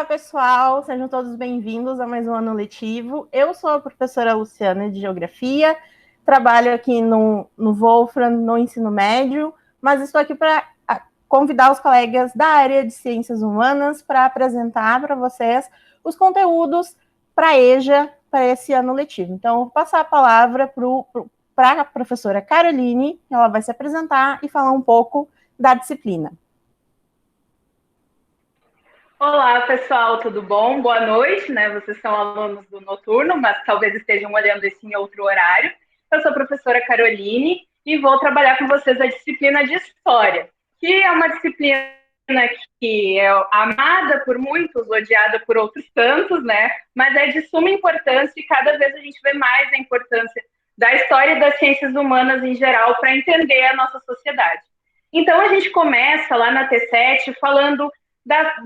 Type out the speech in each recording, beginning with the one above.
pessoal, sejam todos bem-vindos a mais um ano letivo. Eu sou a professora Luciana de Geografia, trabalho aqui no Wolfram, no ensino médio, mas estou aqui para convidar os colegas da área de Ciências Humanas para apresentar para vocês os conteúdos para a EJA, para esse ano letivo. Então, eu vou passar a palavra para a professora Caroline, ela vai se apresentar e falar um pouco da disciplina. Olá, pessoal, tudo bom? Boa noite, né? Vocês são alunos do noturno, mas talvez estejam olhando isso em outro horário. Eu sou a professora Caroline e vou trabalhar com vocês a disciplina de História, que é uma disciplina que é amada por muitos, odiada por outros tantos, né? Mas é de suma importância e cada vez a gente vê mais a importância da história e das ciências humanas em geral para entender a nossa sociedade. Então, a gente começa lá na T7 falando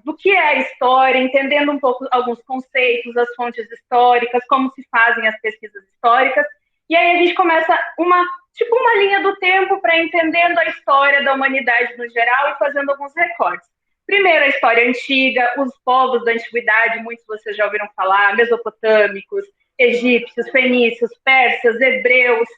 do que é a história, entendendo um pouco alguns conceitos, as fontes históricas, como se fazem as pesquisas históricas, e aí a gente começa uma linha do tempo para entendendo a história da humanidade no geral e fazendo alguns recortes. Primeiro, a história antiga, os povos da antiguidade, muitos vocês já ouviram falar, mesopotâmicos, egípcios, fenícios, persas, hebreus.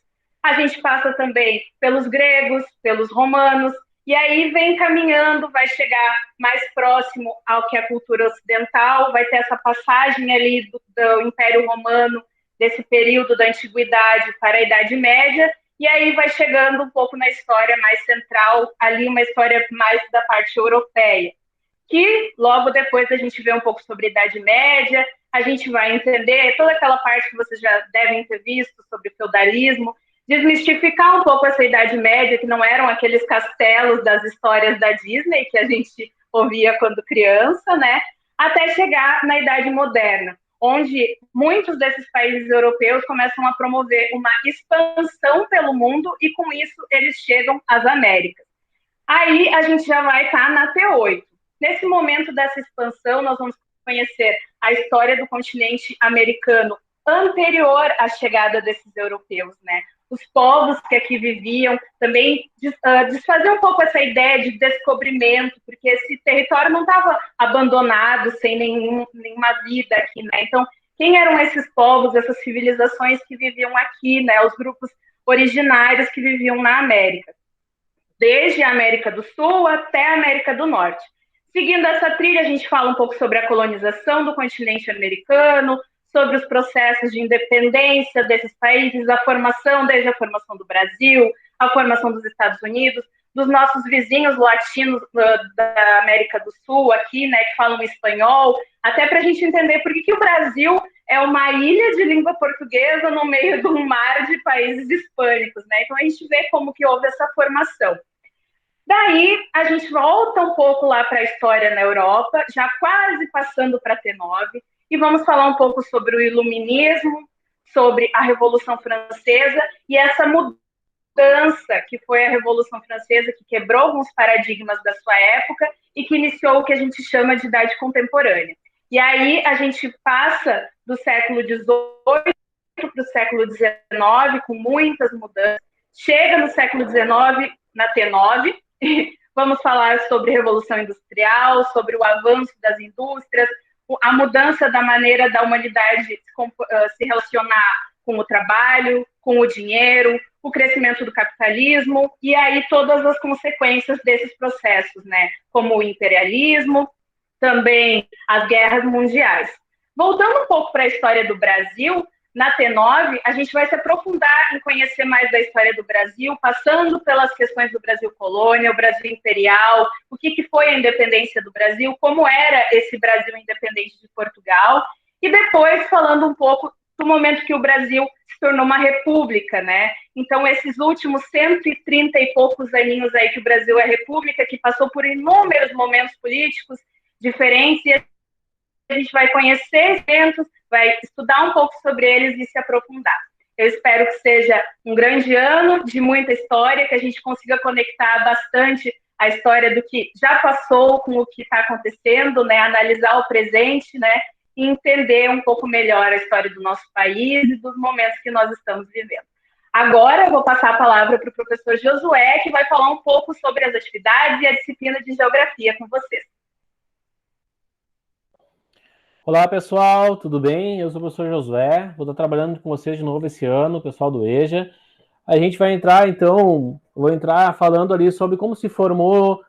A gente passa também pelos gregos, pelos romanos, e aí vem caminhando, vai chegar mais próximo ao que é a cultura ocidental, vai ter essa passagem ali do Império Romano, desse período da Antiguidade para a Idade Média, e aí vai chegando um pouco na história mais central, ali uma história mais da parte europeia, que logo depois a gente vê um pouco sobre a Idade Média, a gente vai entender toda aquela parte que vocês já devem ter visto sobre o feudalismo, desmistificar um pouco essa Idade Média, que não eram aqueles castelos das histórias da Disney que a gente ouvia quando criança, né? Até chegar na Idade Moderna, onde muitos desses países europeus começam a promover uma expansão pelo mundo e, com isso, eles chegam às Américas. Aí a gente já vai estar na T8. Nesse momento dessa expansão, nós vamos conhecer a história do continente americano anterior à chegada desses europeus, né? Os povos que aqui viviam também desfazer um pouco essa ideia de descobrimento, porque esse território não estava abandonado, sem nenhuma vida aqui, né? Então, quem eram esses povos, essas civilizações que viviam aqui, né? Os grupos originários que viviam na América, desde a América do Sul até a América do Norte. Seguindo essa trilha, a gente fala um pouco sobre a colonização do continente americano, sobre os processos de independência desses países, desde a formação do Brasil, a formação dos Estados Unidos, dos nossos vizinhos latinos da América do Sul aqui, né, que falam espanhol, até para a gente entender por que o Brasil é uma ilha de língua portuguesa no meio de um mar de países hispânicos, né? Então a gente vê como que houve essa formação. Daí, a gente volta um pouco lá para a história na Europa, já quase passando para a T9, e vamos falar um pouco sobre o Iluminismo, sobre a Revolução Francesa e essa mudança que foi a Revolução Francesa, que quebrou alguns paradigmas da sua época e que iniciou o que a gente chama de Idade Contemporânea. E aí a gente passa do século XVIII para o século XIX, com muitas mudanças, chega no século XIX, na T9, vamos falar sobre Revolução Industrial, sobre o avanço das indústrias, a mudança da maneira da humanidade se relacionar com o trabalho, com o dinheiro, o crescimento do capitalismo, e aí todas as consequências desses processos, né? Como o imperialismo, também as guerras mundiais. Voltando um pouco para a história do Brasil, na T9, a gente vai se aprofundar em conhecer mais da história do Brasil, passando pelas questões do Brasil colônia, o Brasil imperial, o que foi a independência do Brasil, como era esse Brasil independente de Portugal, e depois falando um pouco do momento que o Brasil se tornou uma república, né? Então, esses últimos 130 e poucos aninhos aí que o Brasil é república, que passou por inúmeros momentos políticos diferentes, e a gente vai conhecer eventos, vai estudar um pouco sobre eles e se aprofundar. Eu espero que seja um grande ano de muita história, que a gente consiga conectar bastante a história do que já passou com o que está acontecendo, né? Analisar o presente, né? E entender um pouco melhor a história do nosso país e dos momentos que nós estamos vivendo. Agora eu vou passar a palavra para o professor Josué, que vai falar um pouco sobre as atividades e a disciplina de geografia com vocês. Olá, pessoal, tudo bem? Eu sou o professor Josué, vou estar trabalhando com vocês de novo esse ano, pessoal do EJA. A gente vai entrar, então, vou entrar falando ali sobre como se formou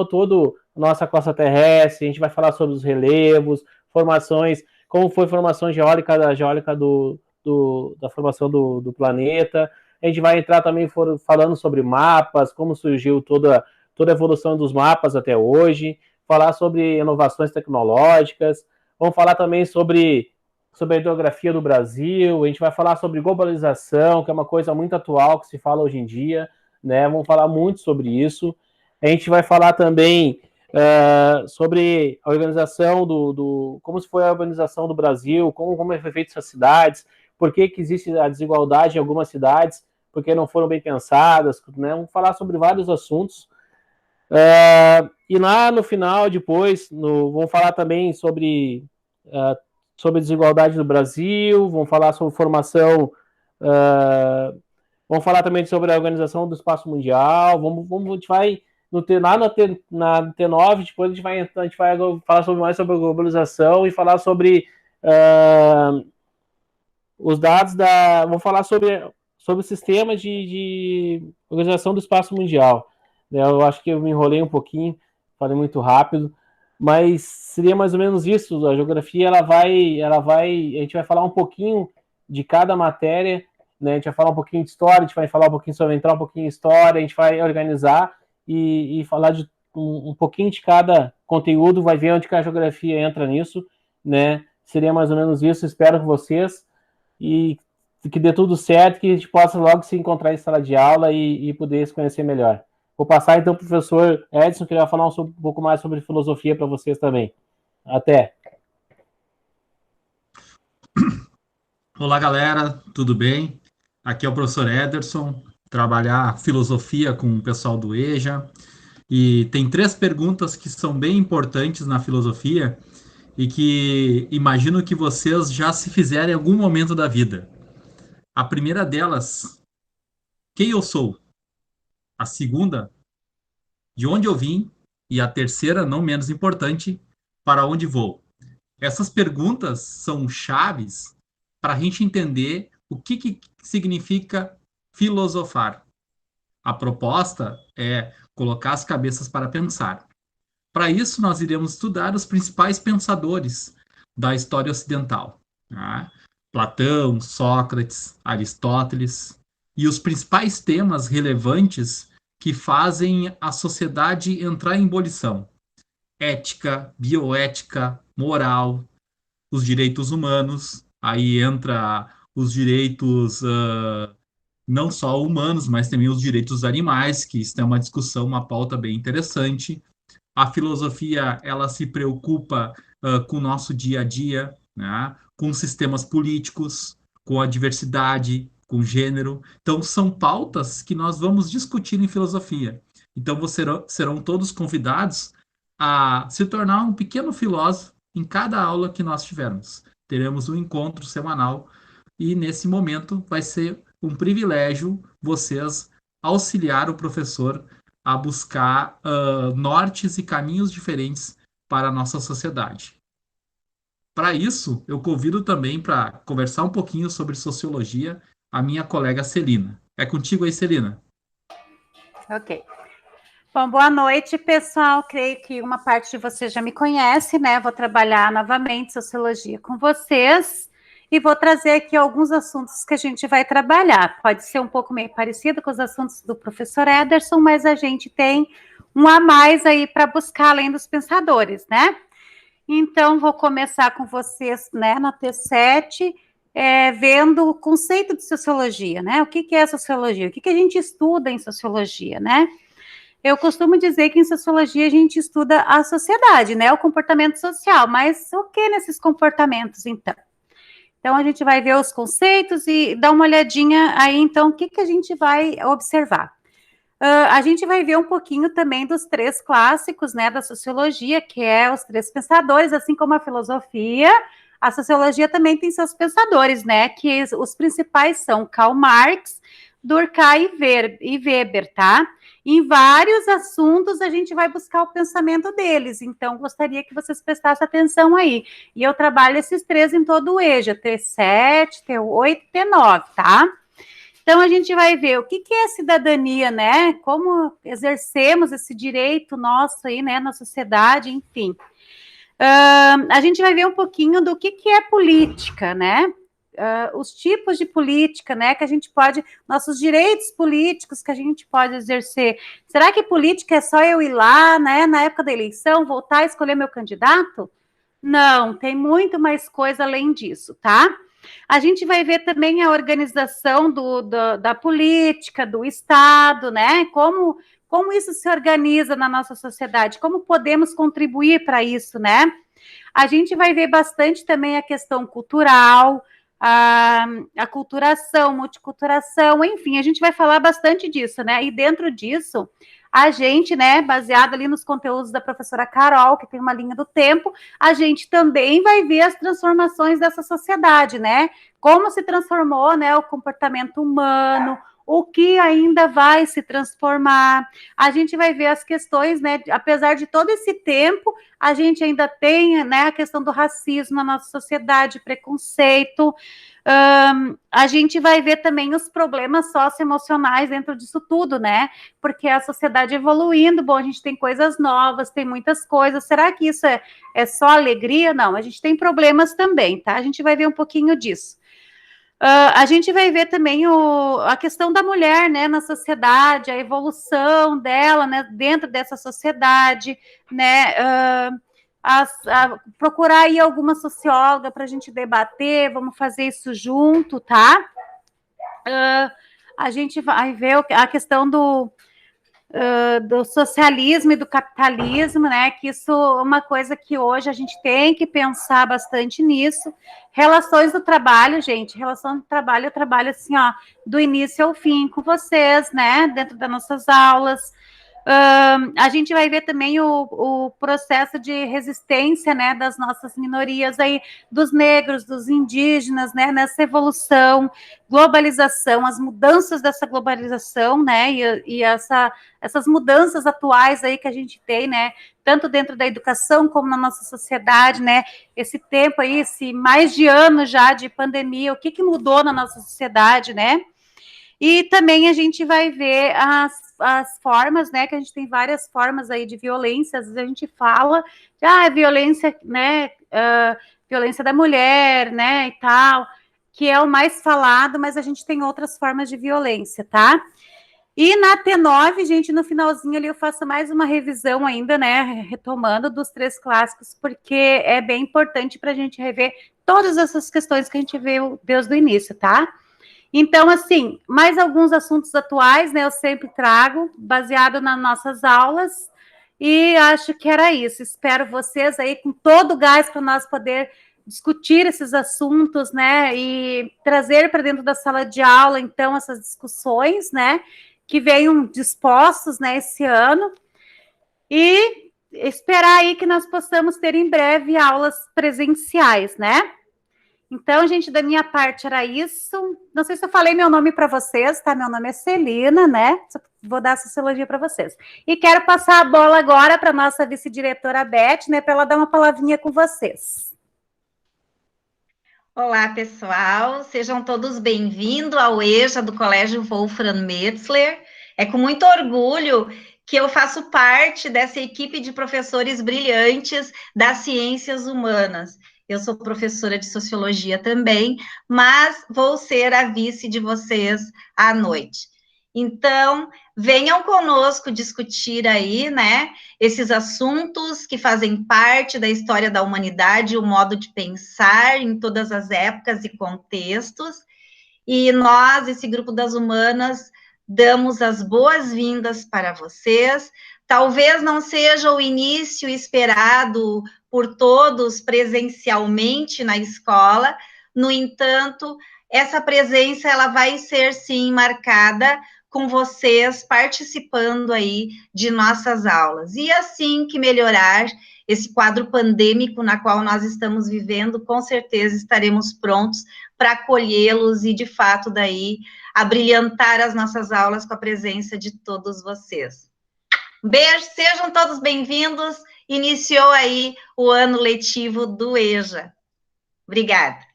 toda a nossa costa terrestre, a gente vai falar sobre os relevos, formações, como foi a formação geólica da formação do planeta. A gente vai entrar também falando sobre mapas, como surgiu toda a evolução dos mapas até hoje, falar sobre inovações tecnológicas, vamos falar também sobre a hidrografia do Brasil, a gente vai falar sobre globalização, que é uma coisa muito atual que se fala hoje em dia, né? Vamos falar muito sobre isso. A gente vai falar também sobre a organização como foi a organização do Brasil, como foi feito essas cidades, por que existe a desigualdade em algumas cidades, porque não foram bem pensadas, né? Vamos falar sobre vários assuntos. E lá no final, depois, vamos falar também sobre a desigualdade do Brasil, vamos falar sobre formação, vamos falar também sobre a organização do espaço mundial, a gente vai lá na T9, depois a gente vai falar mais sobre a globalização e falar sobre os dados vamos falar sobre o sistema de organização do espaço mundial. Eu acho que eu me enrolei um pouquinho, falei muito rápido, mas seria mais ou menos isso. A geografia, a gente vai falar um pouquinho de cada matéria, né? A gente vai falar um pouquinho de história, a gente vai falar um pouquinho sobre entrar um pouquinho em história, a gente vai organizar e falar de um pouquinho de cada conteúdo, vai ver onde que a geografia entra nisso, né? Seria mais ou menos isso. Espero que vocês e que dê tudo certo, que a gente possa logo se encontrar em sala de aula e poder se conhecer melhor. Vou passar então para o professor Edson, que vai falar um pouco mais sobre filosofia para vocês também. Até. Olá, galera, tudo bem? Aqui é o professor Ederson, trabalhar filosofia com o pessoal do EJA. E tem 3 perguntas que são bem importantes na filosofia e que imagino que vocês já se fizeram em algum momento da vida. A primeira delas, quem eu sou? A segunda, de onde eu vim? E a terceira, não menos importante, para onde vou? Essas perguntas são chaves para a gente entender o que significa filosofar. A proposta é colocar as cabeças para pensar. Para isso, nós iremos estudar os principais pensadores da história ocidental. Tá? Platão, Sócrates, Aristóteles, e os principais temas relevantes que fazem a sociedade entrar em ebulição. Ética, bioética, moral, os direitos humanos, aí entra os direitos não só humanos, mas também os direitos dos animais, que isso é uma discussão, uma pauta bem interessante. A filosofia, ela se preocupa com o nosso dia a dia, né? Com sistemas políticos, com a diversidade, com gênero. Então, são pautas que nós vamos discutir em filosofia. Então, serão todos convidados a se tornar um pequeno filósofo em cada aula que nós tivermos. Teremos um encontro semanal e, nesse momento, vai ser um privilégio vocês auxiliar o professor a buscar nortes e caminhos diferentes para a nossa sociedade. Para isso, eu convido também para conversar um pouquinho sobre sociologia a minha colega Celina. É contigo aí, Celina. Ok. Bom, boa noite, pessoal. Creio que uma parte de vocês já me conhece, né? Vou trabalhar novamente sociologia com vocês e vou trazer aqui alguns assuntos que a gente vai trabalhar. Pode ser um pouco meio parecido com os assuntos do professor Ederson, mas a gente tem um a mais aí para buscar além dos pensadores, né? Então, vou começar com vocês, né, na T7, vendo o conceito de sociologia, né? O que é sociologia? O que a gente estuda em sociologia, né? Eu costumo dizer que em sociologia a gente estuda a sociedade, né? O comportamento social, mas o que nesses comportamentos, então? Então, a gente vai ver os conceitos e dar uma olhadinha aí, então, o que a gente vai observar? A gente vai ver um pouquinho também dos 3 clássicos, né, da sociologia, que é os 3 pensadores, assim como a filosofia, a sociologia também tem seus pensadores, né, que os principais são Karl Marx, Durkheim e Weber, tá? Em vários assuntos, a gente vai buscar o pensamento deles. Então, gostaria que vocês prestassem atenção aí. E eu trabalho esses 3 em todo o EJA, T7, T8 e T9, tá? Então, a gente vai ver o que é cidadania, né? Como exercemos esse direito nosso aí, né, na sociedade, enfim. A gente vai ver um pouquinho do que é política, né? Os tipos de política, né, que a gente pode, nossos direitos políticos que a gente pode exercer. Será que política é só eu ir lá, né, na época da eleição, voltar a escolher meu candidato? Não, tem muito mais coisa além disso, tá? A gente vai ver também a organização da política, do Estado, né, como isso se organiza na nossa sociedade, como podemos contribuir para isso, né? A gente vai ver bastante também a questão cultural, a aculturação, multiculturação, enfim, a gente vai falar bastante disso, né? E dentro disso, a gente, né, baseado ali nos conteúdos da professora Carol, que tem uma linha do tempo, a gente também vai ver as transformações dessa sociedade, né? Como se transformou, né, o comportamento humano, o que ainda vai se transformar. A gente vai ver as questões, né, apesar de todo esse tempo, a gente ainda tem, né, a questão do racismo na nossa sociedade, preconceito. A gente vai ver também os problemas socioemocionais dentro disso tudo, né? Porque a sociedade evoluindo, bom, a gente tem coisas novas, tem muitas coisas. Será que isso é só alegria? Não, a gente tem problemas também, tá? A gente vai ver um pouquinho disso. A gente vai ver também a questão da mulher, né, na sociedade, a evolução dela, né, dentro dessa sociedade, né, procurar aí alguma socióloga para a gente debater, vamos fazer isso junto, tá? A gente vai ver a questão do socialismo e do capitalismo, né, que isso é uma coisa que hoje a gente tem que pensar bastante nisso. Relações do trabalho, gente, relação do trabalho, eu trabalho assim, ó, do início ao fim com vocês, né, dentro das nossas aulas. A gente vai ver também o processo de resistência, né, das nossas minorias aí, dos negros, dos indígenas, né, nessa evolução, globalização, as mudanças dessa globalização, né, e essas mudanças atuais aí que a gente tem, né, tanto dentro da educação como na nossa sociedade, né, esse tempo aí, esse mais de ano já de pandemia, o que mudou na nossa sociedade, né? E também a gente vai ver as formas, né, que a gente tem várias formas aí de violência, às vezes a gente fala, violência, né, violência da mulher, né, e tal, que é o mais falado, mas a gente tem outras formas de violência, tá? E na T9, gente, no finalzinho ali eu faço mais uma revisão ainda, né, retomando dos 3 clássicos, porque é bem importante para a gente rever todas essas questões que a gente viu desde o início, tá? Então, assim, mais alguns assuntos atuais, né, eu sempre trago, baseado nas nossas aulas, e acho que era isso. Espero vocês aí com todo o gás para nós poder discutir esses assuntos, né, e trazer para dentro da sala de aula, então, essas discussões, né, que venham dispostos, né, esse ano, e esperar aí que nós possamos ter em breve aulas presenciais, né? Então, gente, da minha parte era isso. Não sei se eu falei meu nome para vocês, tá? Meu nome é Celina, né? Vou dar a sociologia para vocês. E quero passar a bola agora para a nossa vice-diretora Beth, né? Para ela dar uma palavrinha com vocês. Olá, pessoal. Sejam todos bem-vindos ao EJA do Colégio Wolfram Metzler. É com muito orgulho que eu faço parte dessa equipe de professores brilhantes das ciências humanas. Eu sou professora de sociologia também, mas vou ser a vice de vocês à noite. Então, venham conosco discutir aí, né, esses assuntos que fazem parte da história da humanidade, o modo de pensar em todas as épocas e contextos. E nós, esse grupo das humanas, damos as boas-vindas para vocês. Talvez não seja o início esperado por todos presencialmente na escola, no entanto, essa presença ela vai ser sim marcada com vocês participando aí de nossas aulas. E assim que melhorar esse quadro pandêmico na qual nós estamos vivendo, com certeza estaremos prontos para acolhê-los e, de fato, daí, abrilhantar as nossas aulas com a presença de todos vocês. Beijo, sejam todos bem-vindos. Iniciou aí o ano letivo do EJA. Obrigada.